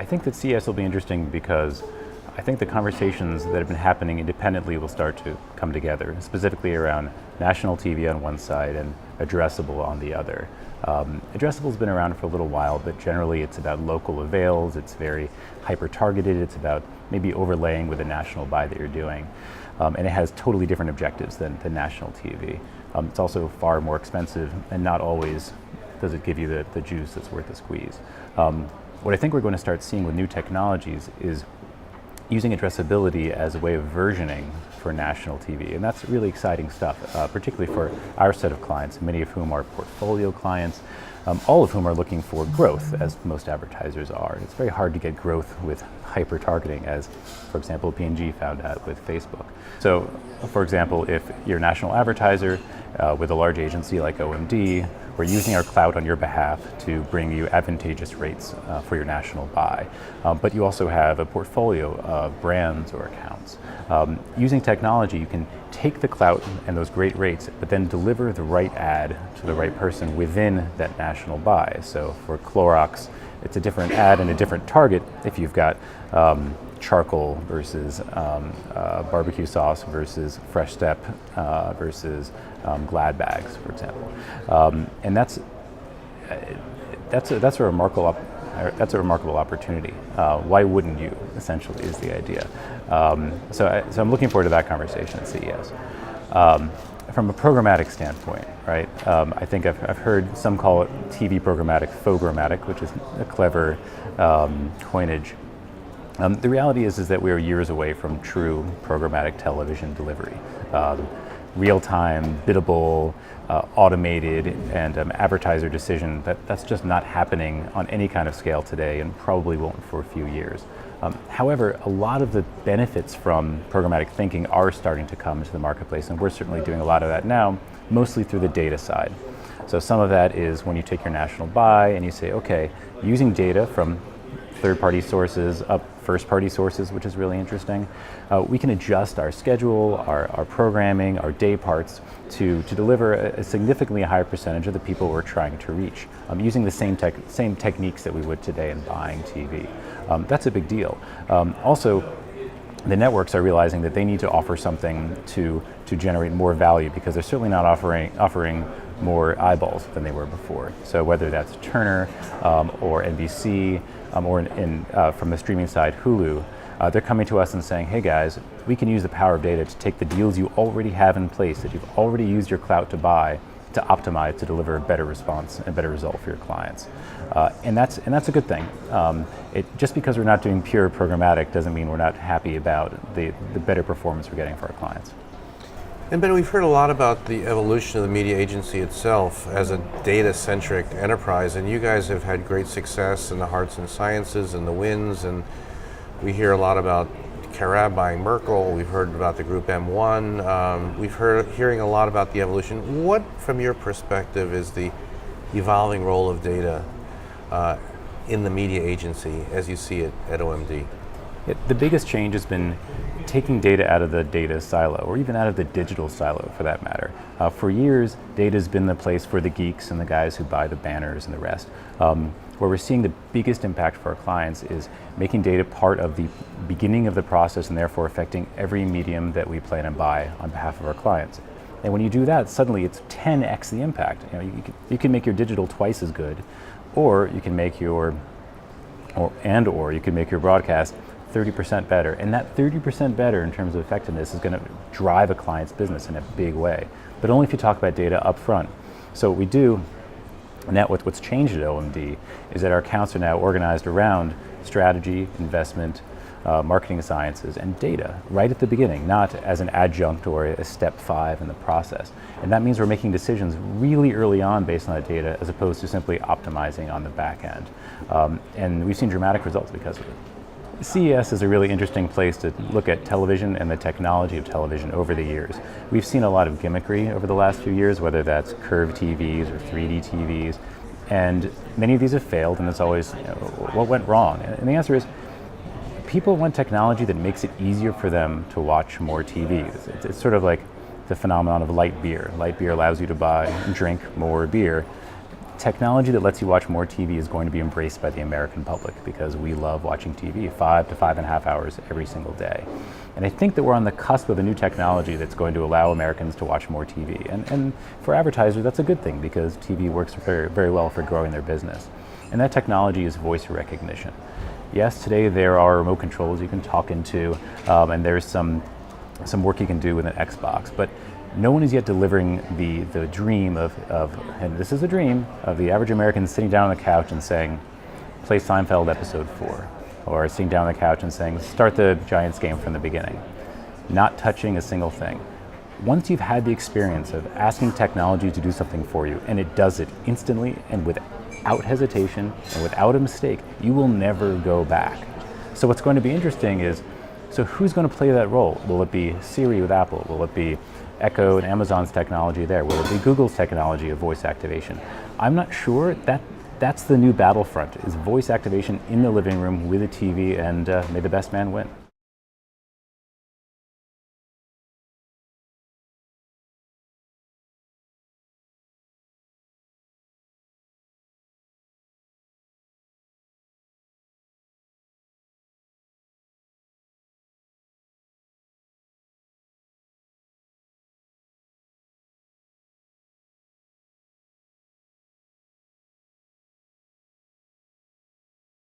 think that CES will be interesting because I think the conversations that have been happening independently will start to come together, specifically around national TV on one side and addressable on the other. Addressable's been around for a little while, but generally it's about local avails, it's very hyper-targeted, it's about maybe overlaying with a national buy that you're doing. And it has totally different objectives than national TV. It's also far more expensive, and not always does it give you the juice that's worth the squeeze. What I think we're going to start seeing with new technologies is using addressability as a way of versioning for national TV. And that's really exciting stuff, particularly for our set of clients, many of whom are portfolio clients, all of whom are looking for growth, as most advertisers are. It's very hard to get growth with hyper-targeting, as, for example, P&G found out with Facebook. So, for example, if you're a national advertiser with a large agency like OMD, we're using our clout on your behalf to bring you advantageous rates for your national buy. But you also have a portfolio of brands or accounts. Using technology, you can take the clout and those great rates, but then deliver the right ad to the right person within that national buy. So for Clorox, it's a different ad and a different target if you've got charcoal versus barbecue sauce versus Fresh Step versus Glad bags, for example, and that's a remarkable opportunity. Why wouldn't you? Essentially, is the idea. So I'm looking forward to that conversation at CES. From a programmatic standpoint, right? I think I've heard some call it TV programmatic, programmatic, which is a clever coinage. The reality is that we are years away from true programmatic television delivery. Real-time, biddable, automated, and advertiser decision, that's just not happening on any kind of scale today, and probably won't for a few years. However, a lot of the benefits from programmatic thinking are starting to come into the marketplace, and we're certainly doing a lot of that now, mostly through the data side. So some of that is when you take your national buy and you say, okay, using data from third-party sources up first-party sources, which is really interesting. We can adjust our schedule, our programming, our day parts to deliver a significantly higher percentage of the people we're trying to reach, using the same techniques that we would today in buying TV. That's a big deal. Also, the networks are realizing that they need to offer something to generate more value, because they're certainly not offering more eyeballs than they were before. So whether that's Turner or NBC or from the streaming side, Hulu, they're coming to us and saying, hey guys, we can use the power of data to take the deals you already have in place, that you've already used your clout to buy, to optimize, to deliver a better response and a better result for your clients. And that's a good thing. Just because we're not doing pure programmatic doesn't mean we're not happy about the better performance we're getting for our clients. And Ben, we've heard a lot about the evolution of the media agency itself as a data-centric enterprise, and you guys have had great success in the arts and sciences and the wins, and we hear a lot about Carab buying Merkle, we've heard about the group M1, hearing a lot about the evolution. What, from your perspective, is the evolving role of data in the media agency as you see it at OMD? The biggest change has been taking data out of the data silo, or even out of the digital silo for that matter. For years, data's been the place for the geeks and the guys who buy the banners and the rest. Where we're seeing the biggest impact for our clients is making data part of the beginning of the process, and therefore affecting every medium that we plan and buy on behalf of our clients. And when you do that, suddenly it's 10x the impact. You can make your digital twice as good, or you can make your broadcast 30% better. And that 30% better in terms of effectiveness is going to drive a client's business in a big way, but only if you talk about data up front. So what we do now, what's changed at OMD is that our accounts are now organized around strategy, investment, marketing sciences, and data right at the beginning, not as an adjunct or a step 5 in the process. And that means we're making decisions really early on based on that data, as opposed to simply optimizing on the back end. And we've seen dramatic results because of it. CES is a really interesting place to look at television and the technology of television over the years. We've seen a lot of gimmickry over the last few years, whether that's curved TVs or 3D TVs, and many of these have failed, and it's always, what went wrong? And the answer is, people want technology that makes it easier for them to watch more TV. It's sort of like the phenomenon of light beer. Light beer allows you to buy and drink more beer. technology that lets you watch more TV is going to be embraced by the American public because we love watching TV 5 to 5.5 hours every single day. And I think that we're on the cusp of a new technology that's going to allow Americans to watch more TV. And for advertisers, that's a good thing because TV works very, very well for growing their business. And that technology is voice recognition. Yes, today there are remote controls you can talk into, and there's some work you can do with an Xbox, but no one is yet delivering the dream of, and this is a dream, of the average American sitting down on the couch and saying, play Seinfeld episode 4, or sitting down on the couch and saying, start the Giants game from the beginning, not touching a single thing. Once you've had the experience of asking technology to do something for you, and it does it instantly and without hesitation and without a mistake, you will never go back. So what's going to be interesting is, so who's going to play that role? Will it be Siri with Apple? Will it be Echo and Amazon's technology there? Will it be Google's technology of voice activation? I'm not sure. That's the new Battlefront, is voice activation in the living room with a TV, and may the best man win.